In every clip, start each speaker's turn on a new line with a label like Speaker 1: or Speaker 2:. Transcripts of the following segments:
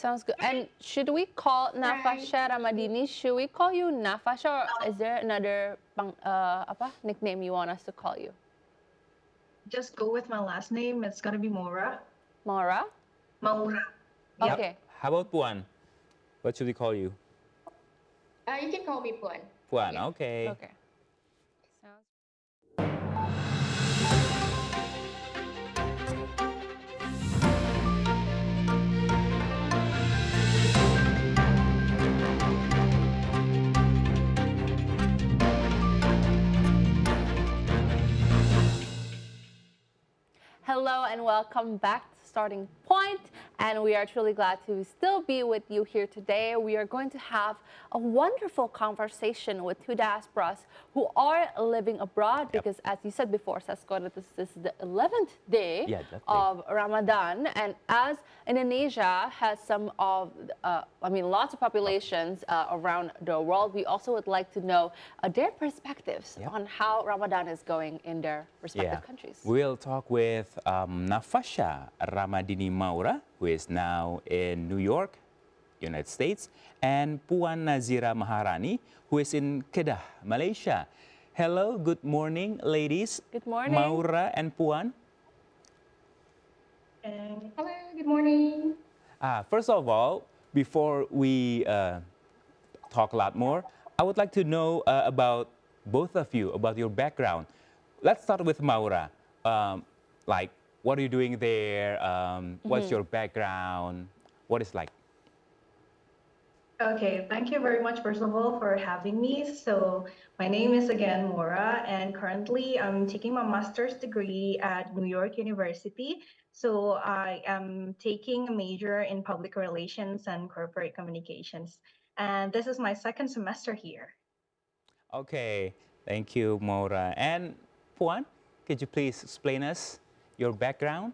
Speaker 1: Sounds good. And should we call
Speaker 2: Right.
Speaker 1: Nafasha Ramadini? Should we call you Nafasha, or is there another nickname you want us to call you?
Speaker 2: Just go with my last name. It's gonna be Mora.
Speaker 1: Mara?
Speaker 2: Maura.
Speaker 3: How,
Speaker 2: Yep.
Speaker 1: Okay.
Speaker 3: how about Puan? What should we call you?
Speaker 4: You can call me Puan.
Speaker 3: Puan,
Speaker 4: Yeah.
Speaker 3: okay.
Speaker 1: Okay. Sounds Hello and welcome back to Starting Point, and we are truly glad to still be with you here today. We are going to have a wonderful conversation with two diasporas who are living abroad because, as you said before, Sasko, that this is the 11th day
Speaker 3: Yeah, definitely.
Speaker 1: of Ramadan, and as Indonesia has lots of populations around the world, we also would like to know their perspectives
Speaker 3: Yep.
Speaker 1: on how Ramadan is going in their respective countries.
Speaker 3: We'll talk with Nafasha Ramadini Maura, who is now in New York, United States, and Puan Nazira Maharani, who is in Kedah, Malaysia. Hello, good morning, ladies.
Speaker 1: Good morning.
Speaker 3: Maura and Puan.
Speaker 2: And
Speaker 4: Hello, good morning.
Speaker 3: First of all, before we talk a lot more, I would like to know about both of you, about your background. Let's start with Maura. Like, what are you doing there? What's your background? What is like?
Speaker 2: okay, thank you very much, first of all, for having me. So my name is again Mora, and currently I'm taking my master's degree at New York University. So I am taking a major in public relations and corporate communications. And this is my second semester here.
Speaker 3: Okay, thank you, Maura. And Puan, could you please explain us your background?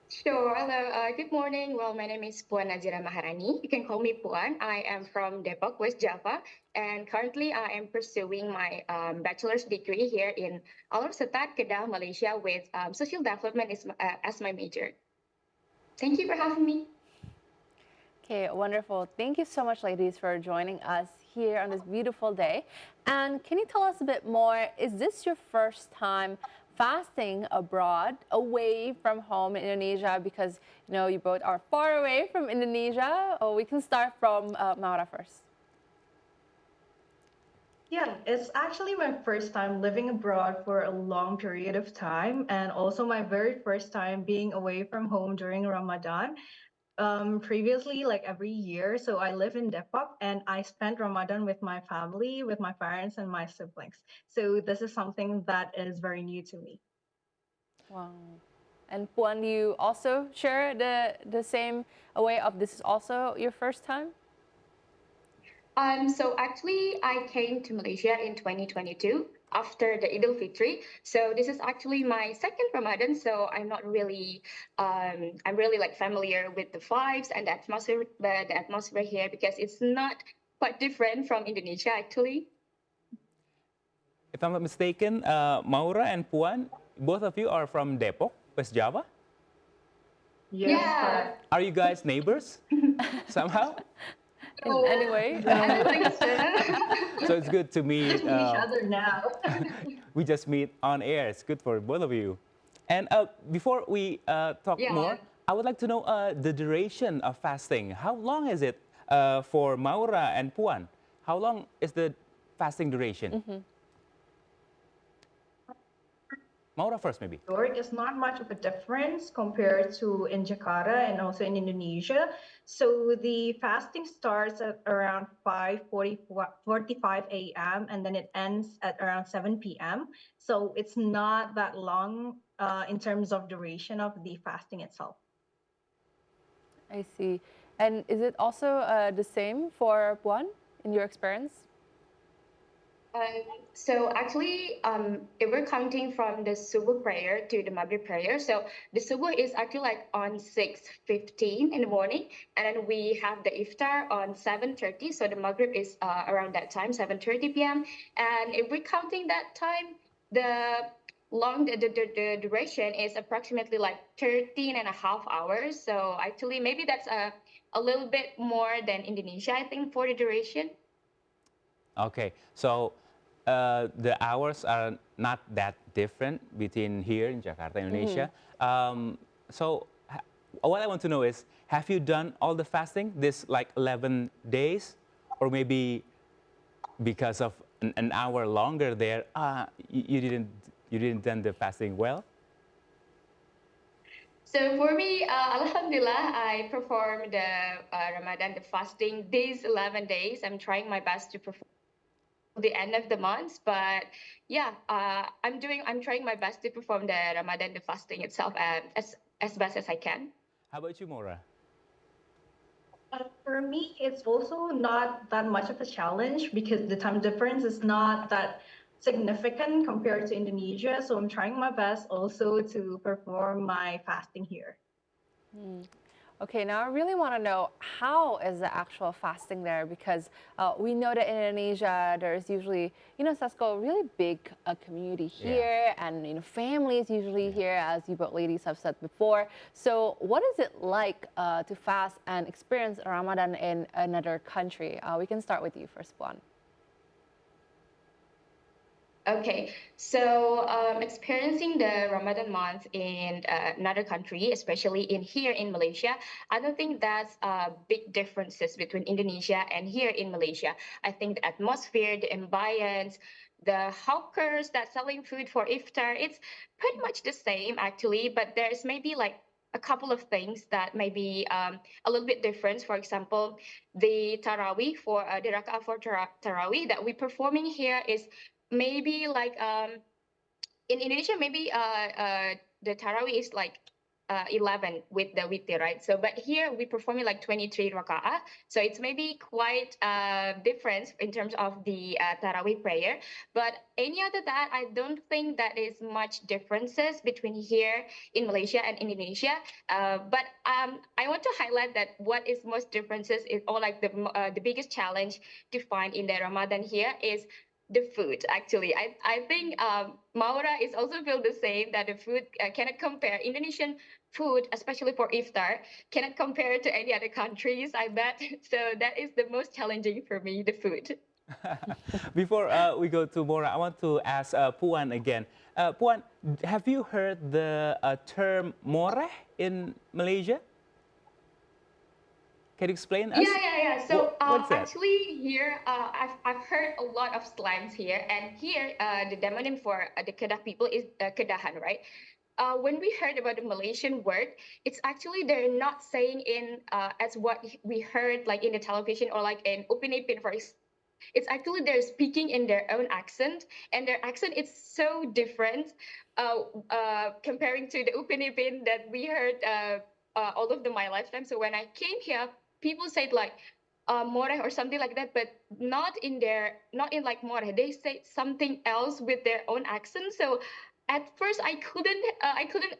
Speaker 4: Sure. Hello. Good morning. Well, my name is Puan Nazira Maharani. You can call me Puan. I am from Depok, West Java, and currently I am pursuing my bachelor's degree here in Alor Kedah, Malaysia, with social development as my major. Thank you for having me.
Speaker 1: Okay, wonderful. Thank you so much, ladies, for joining us here on this beautiful day. And can you tell us a bit more? Is this your first time fasting abroad, away from home in Indonesia? Because you both are far away from Indonesia. Oh, we can start from Maura first.
Speaker 2: Yeah, it's actually my first time living abroad for a long period of time, and also my very first time being away from home during Ramadan. Previously, like every year, so I live in Depok, and I spent Ramadan with my family, with my parents and my siblings. So this is something that is very new to me.
Speaker 1: Wow. And Puan, you also share the same way of this is also your first time?
Speaker 4: So actually, I came to Malaysia in 2022 after the Eid al-Fitri. So this is actually my second Ramadan. So I'm really like familiar with the vibes and the atmosphere here because it's not quite different from Indonesia actually.
Speaker 3: If I'm not mistaken, Maura and Puan, both of you are from Depok, West Java.
Speaker 2: Yes,
Speaker 4: Yeah.
Speaker 2: correct.
Speaker 3: Are you guys neighbors somehow?
Speaker 1: Anyway.
Speaker 4: I don't think so.
Speaker 3: So it's good to meet.
Speaker 2: Just meet each other now.
Speaker 3: We just meet on air. It's good for both of you. And before we talk
Speaker 4: Yeah.
Speaker 3: more, I would like to know the duration of fasting. How long is it for Maura and Puan? How long is the fasting duration? Maura first, maybe.
Speaker 2: York is not much of a difference compared to in Jakarta and also in Indonesia. So the fasting starts at around 5:45 a.m. and then it ends at around 7 p.m. So it's not that long in terms of duration of the fasting itself.
Speaker 1: I see. And is it also the same for Puan in your experience?
Speaker 4: So actually, if we're counting from the subuh prayer to the maghrib prayer, so the subuh is actually like on 6:15 in the morning, and then we have the iftar on 7:30. So the maghrib is around that time, 7:30 p.m. And if we're counting that time, the long the duration is approximately like 13 and a half hours. So actually, maybe that's a little bit more than Indonesia, I think, for the duration.
Speaker 3: Okay, so the hours are not that different between here in Jakarta, Indonesia. So what I want to know is, have you done all the fasting, this like 11 days, or maybe because of an hour longer there, you didn't done the fasting well?
Speaker 4: So for me, Alhamdulillah, I performed the Ramadan, the fasting, these 11 days. I'm trying my best to perform the end of the month, but yeah, I'm trying my best to perform the Ramadan, the fasting itself, as best as I can.
Speaker 3: How about you, Mora?
Speaker 2: For me, it's also not that much of a challenge because the time difference is not that significant compared to Indonesia. So I'm trying my best also to perform my fasting here.
Speaker 1: Okay, now I really want to know how is the actual fasting there because we know that in Indonesia there's usually, Sasko, a really big community
Speaker 3: Yeah.
Speaker 1: here and, families usually here, as you both ladies have said before. So what is it like to fast and experience Ramadan in another country? We can start with you first, Puan.
Speaker 4: Okay, so experiencing the Ramadan month in another country, especially in here in Malaysia, I don't think that's big differences between Indonesia and here in Malaysia. I think the atmosphere, the ambience, the hawkers that selling food for iftar, it's pretty much the same actually, but there's maybe like a couple of things that may be a little bit different. For example, the tarawih for the rak'ah for tarawih that we're performing here is maybe like in Indonesia maybe the tarawih is like 11 with the witir, right? So but here we perform it like 23 raka'ah, so it's maybe quite different in terms of the tarawih prayer. But any other that, I don't think that is much differences between here in Malaysia and Indonesia. But I want to highlight that what is most differences is, or like the biggest challenge to find in the Ramadan here is the food. Actually, I think Maura is also feel the same, that the food cannot compare. Indonesian food, especially for iftar, cannot compare to any other countries, I bet. So that is the most challenging for me, the food.
Speaker 3: Before we go to Mora, I want to ask Puan again. Puan, have you heard the term more in Malaysia? Can you explain us?
Speaker 4: Yeah. So
Speaker 3: What's that?
Speaker 4: actually here, I've heard a lot of slangs here, and here the demonym for the Kedah people is Kedahan, right? When we heard about the Malaysian word, it's actually they're not saying in as what we heard like in the television or like in Upin Ipin, for example. It's actually they're speaking in their own accent, and their accent is so different comparing to the Upin Ipin that we heard all of my lifetime. So when I came here, people said like more or something like that, but not in like more. They say something else with their own accent. So at first I couldn't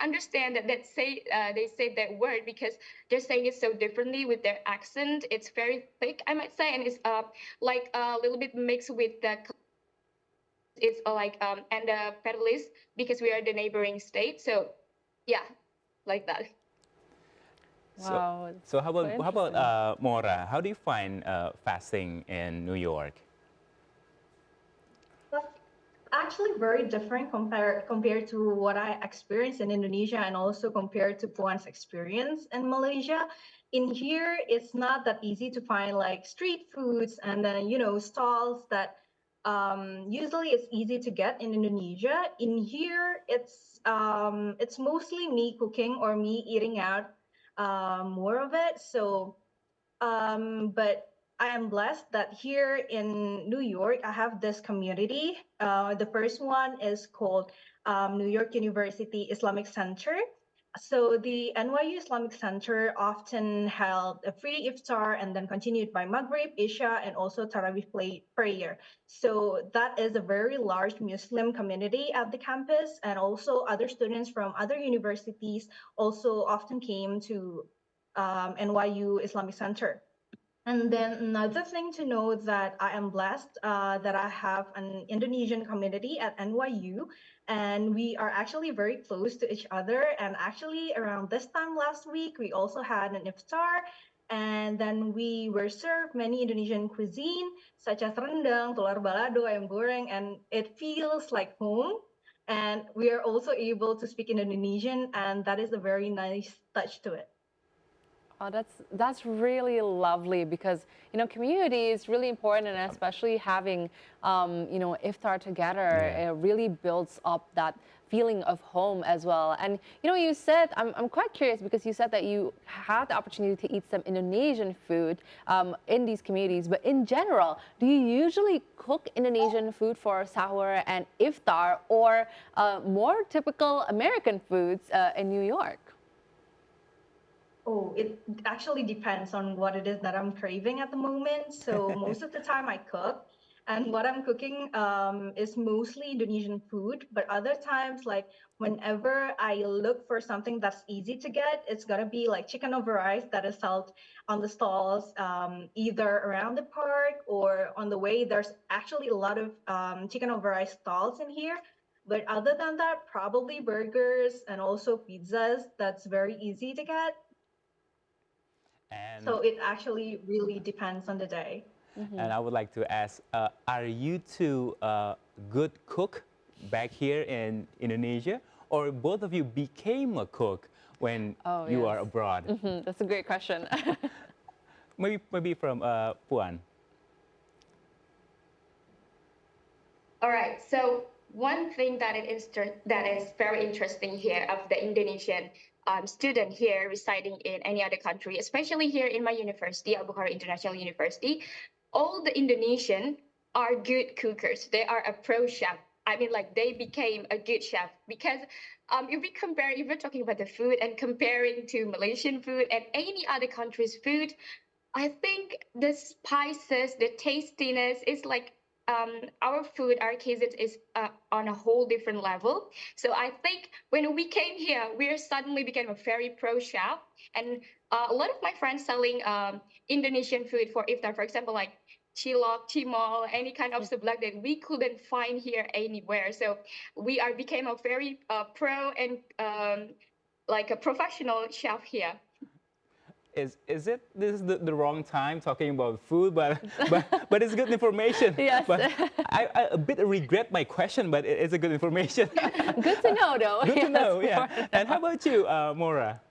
Speaker 4: understand that they say that word because they're saying it so differently with their accent. It's very thick, I might say, and it's like a little bit mixed with the it's like and the pedalist because we are the neighboring state. So yeah, like that.
Speaker 3: So,
Speaker 1: Wow,
Speaker 3: so
Speaker 1: so
Speaker 3: how about
Speaker 1: interesting.
Speaker 3: Mora? How do you find fasting in New York?
Speaker 2: That's actually very different compared to what I experienced in Indonesia and also compared to Puan's experience in Malaysia. In here, it's not that easy to find like street foods and then stalls that usually it's easy to get in Indonesia. In here, it's mostly me cooking or me eating out more of it. So but I am blessed that here in New York, I have this community. The first one is called New York University Islamic Center. So the NYU Islamic Center often held a free iftar and then continued by Maghrib, Isha, and also Tarawih prayer. So that is a very large Muslim community at the campus, and also other students from other universities also often came to NYU Islamic Center. And then another thing to know that I am blessed that I have an Indonesian community at NYU, and we are actually very close to each other. And actually, around this time last week, we also had an iftar, and then we were served many Indonesian cuisine such as rendang, telur balado, ayam goreng, and it feels like home. And we are also able to speak in Indonesian, and that is a very nice touch to it.
Speaker 1: Oh, that's really lovely because community is really important, and especially having iftar together,
Speaker 3: Yeah.
Speaker 1: it really builds up that feeling of home as well. And you said I'm quite curious because you said that you had the opportunity to eat some Indonesian food in these communities. But in general, do you usually cook Indonesian food for sahur and iftar, or more typical American foods in New York?
Speaker 2: Oh, it actually depends on what it is that I'm craving at the moment. So most of the time I cook, and what I'm cooking is mostly Indonesian food. But other times, like whenever I look for something that's easy to get, it's gonna be like chicken over rice that is sold on the stalls, either around the park or on the way. There's actually a lot of chicken over rice stalls in here. But other than that, probably burgers and also pizzas. That's very easy to get.
Speaker 3: And
Speaker 2: So it actually really depends on the day.
Speaker 3: and I would like to ask, are you two good cook back here in Indonesia, or both of you became a cook when
Speaker 1: Oh,
Speaker 3: you
Speaker 1: yes.
Speaker 3: are abroad?
Speaker 1: That's a great question.
Speaker 3: Maybe from Puan.
Speaker 4: All right. So one thing that is very interesting here of the Indonesian student here residing in any other country, especially here in my university, Abu Bakar International University, all the Indonesian are good cookers. They are a pro chef. I mean, like they became a good chef because if we're talking about the food and comparing to Malaysian food and any other country's food, I think the spices, the tastiness is like our food, our cuisine is on a whole different level. So I think when we came here, we suddenly became a very pro chef, and a lot of my friends selling Indonesian food for iftar, for example, like cilok, cimol, any kind of seblak that we couldn't find here anywhere. So we are became a very pro and like a professional chef here.
Speaker 3: Is it this is the wrong time talking about food, but but it's good information.
Speaker 1: Yes.
Speaker 3: But I a bit regret my question, but it's a good information.
Speaker 1: Good to know, though.
Speaker 3: Good to
Speaker 1: Yes,
Speaker 3: know, yeah.
Speaker 1: for
Speaker 3: And how
Speaker 1: now.
Speaker 3: about you, Mora?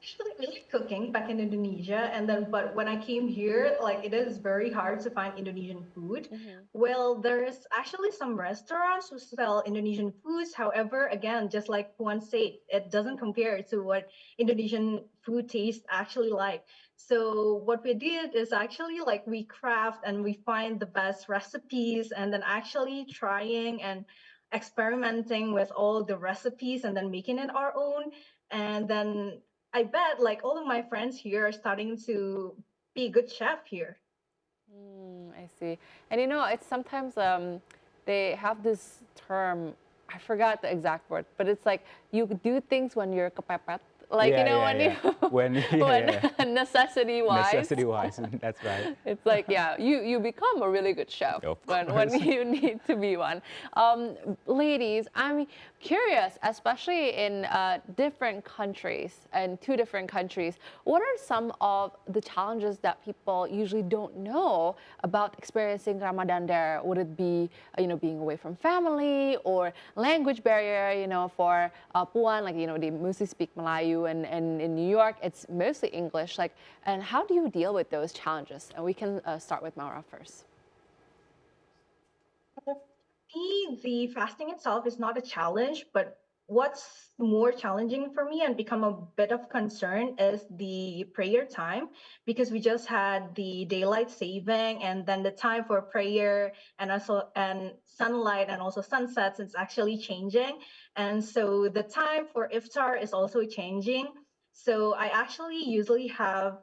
Speaker 2: Actually, really cooking back in Indonesia, and then but when I came here, like it is very hard to find Indonesian food. Well, there's actually some restaurants who sell Indonesian foods. However, again, just like Puan said, it doesn't compare to what Indonesian food tastes actually like. So what we did is actually like we craft and we find the best recipes, and then actually trying and experimenting with all the recipes and then making it our own. And then I bet like all of my friends here are starting to be a good chef here.
Speaker 1: I see. And it's sometimes they have this term, I forgot the exact word, but it's like you do things when you're kepepet. Like,
Speaker 3: Yeah, yeah,
Speaker 1: when
Speaker 3: yeah. When
Speaker 1: when
Speaker 3: yeah, yeah.
Speaker 1: necessity wise.
Speaker 3: Necessity wise, that's right.
Speaker 1: It's like, yeah, you become a really good chef
Speaker 3: Of
Speaker 1: when
Speaker 3: course.
Speaker 1: you need to be one. Ladies, I'm curious, especially in different countries and two different countries, what are some of the challenges that people usually don't know about experiencing Ramadan there? Would it be, being away from family or language barrier, for Puan, like, they mostly speak Melayu, and in New York, it's mostly English. Like, and how do you deal with those challenges? And we can start with Maura first.
Speaker 2: For me, the fasting itself is not a challenge, but what's more challenging for me and become a bit of concern is the prayer time, because we just had the daylight saving and then the time for prayer and also and sunlight and also sunsets is actually changing. And so the time for iftar is also changing. So I actually usually have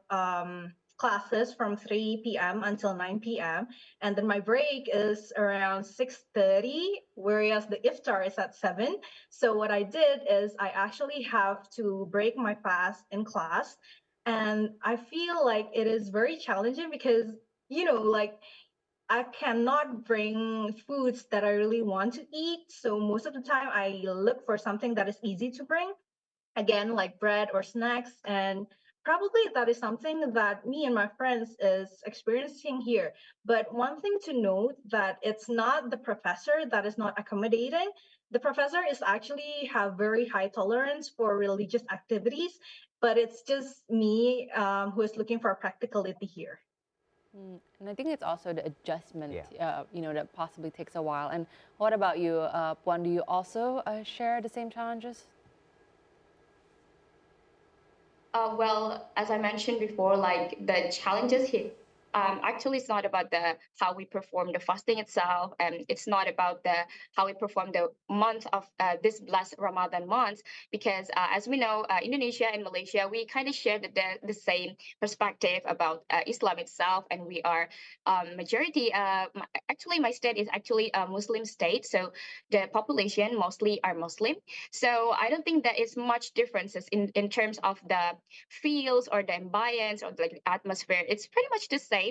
Speaker 2: classes from 3 p.m. until 9 p.m. And then my break is around 6:30, whereas the iftar is at 7. So what I did is I actually have to break my fast in class, And I feel like it is very challenging because, like I cannot bring foods that I really want to eat. So most of the time I look for something that is easy to bring, again, like bread or snacks. And probably that is something that me and my friends is experiencing here. But one thing to note, that it's not the professor that is not accommodating. The professor is actually have very high tolerance for religious activities, but it's just me, who is looking for practicality here.
Speaker 1: And I think it's also the adjustment,
Speaker 3: Yeah.
Speaker 1: that possibly takes a while. And what about you, Puan? Do you also share the same challenges?
Speaker 4: Well, as I mentioned before, like the challenges here, actually it's not about the how we perform the fasting itself, and it's not about the how we perform the month of this blessed Ramadan month, because as we know, Indonesia and Malaysia, we kind of share the same perspective about Islam itself, and we are majority. Actually, my state is actually a Muslim state, so the population mostly are Muslim. So I don't think that is much differences in terms of the feels or the ambience or like the atmosphere. It's pretty much the same.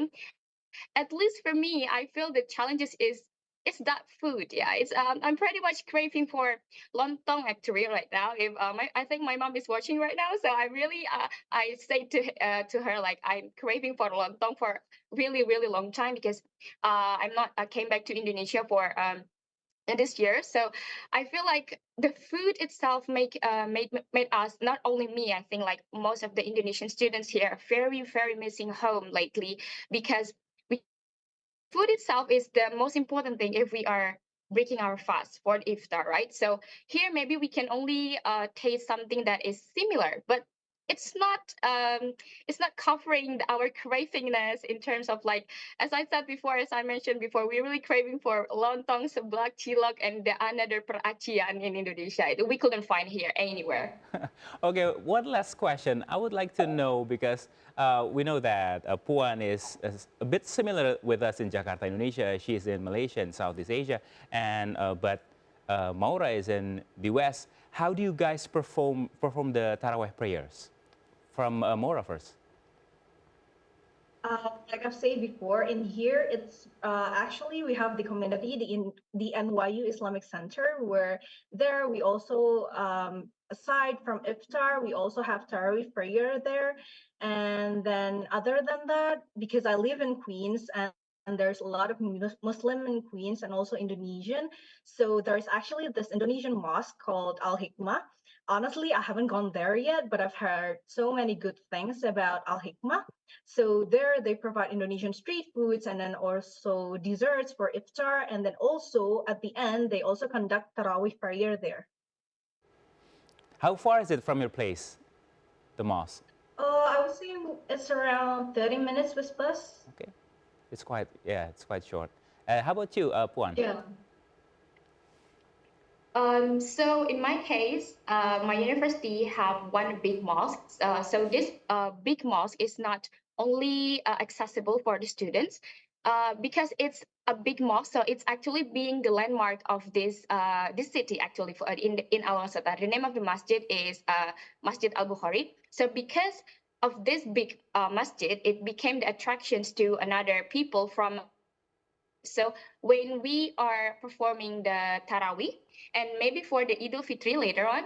Speaker 4: At least for me, I feel the challenges is it's that food. Yeah, it's I'm pretty much craving for lontong actually right now. If I think my mom is watching right now, so I really I say to her like I'm craving for lontong for really long time because I'm not I came back to Indonesia for this year. So I feel like the food itself made us, not only me, I think like most of the Indonesian students here are very missing home lately, because we, food itself is the most important thing if we are breaking our fast for iftar, right? So here maybe we can only taste something that is similar, but it's not it's not covering our cravingness in terms of like, as I said before, as I mentioned before, we're really craving for lontong, seblak, cilok, and the another peracian in Indonesia that we couldn't find here anywhere.
Speaker 3: Okay, one last question. I would like to know because we know that Puan is a bit similar with us in Jakarta, Indonesia. She's in Malaysia and Southeast Asia, and but Maura is in the West. How do you guys perform the Taraweh prayers? From Maura first.
Speaker 2: Like I've said before, in here, it's actually we have the community, the NYU Islamic Center, where there we also, aside from iftar, we also have Tarawih prayer there. And then other than that, because I live in Queens and there's a lot of Muslim in Queens and also Indonesian. So there's actually this Indonesian mosque called Al Hikmah. Honestly, I haven't gone there yet, but I've heard so many good things about Al Hikmah. So there they provide Indonesian street foods and then also desserts for iftar. And then also at the end, they also conduct Tarawih prayer there.
Speaker 3: How far is it from your place, the mosque?
Speaker 2: I would say it's around 30 minutes with bus.
Speaker 3: Okay, it's quite, yeah, it's quite short. How about you, Puan?
Speaker 2: Yeah.
Speaker 4: So in my case, my university have one big mosque. So this big mosque is not only accessible for the students, because it's a big mosque. So it's actually being the landmark of this city actually for in Al Wasata. The name of the masjid is Masjid Al Bukhari. So because of this big masjid, it became the attractions to another people from. So when we are performing the Tarawih and maybe for the Idul Fitri later on,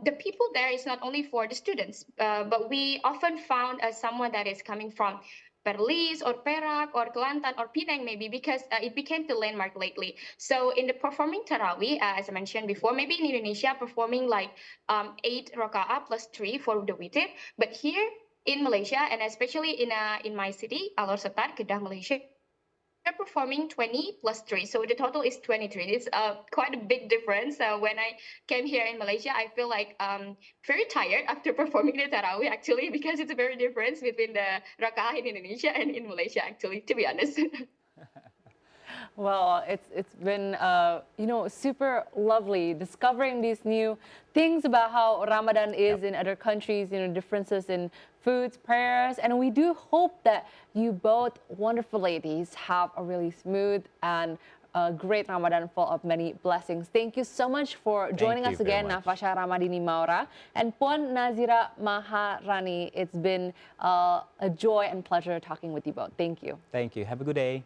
Speaker 4: the people there is not only for the students, but we often found someone that is coming from Perlis or Perak or Kelantan or Penang maybe, because it became the landmark lately. So in the performing Tarawih, as I mentioned before, maybe in Indonesia performing like 8 raka'ah plus 3 for the witir, but here in Malaysia and especially in my city, Alor Setar, Kedah, Malaysia, we're performing 20 plus 3, so the total is 23. It's quite a big difference. When I came here in Malaysia, I feel like very tired after performing the tarawih actually, because it's a very difference between the rakaah in Indonesia and in Malaysia actually, to be honest.
Speaker 1: Well, it's been super lovely discovering these new things about how Ramadan is
Speaker 3: Yep.
Speaker 1: in other countries. Differences in foods, prayers, and we do hope that you both wonderful ladies have a really smooth and a great Ramadan full of many blessings. Thank you so much for joining us again, Nafasha Ramadini Maura and Puan Nazira Maharani. It's been a joy and pleasure talking with you both. Thank you.
Speaker 3: Thank you. Have a good day.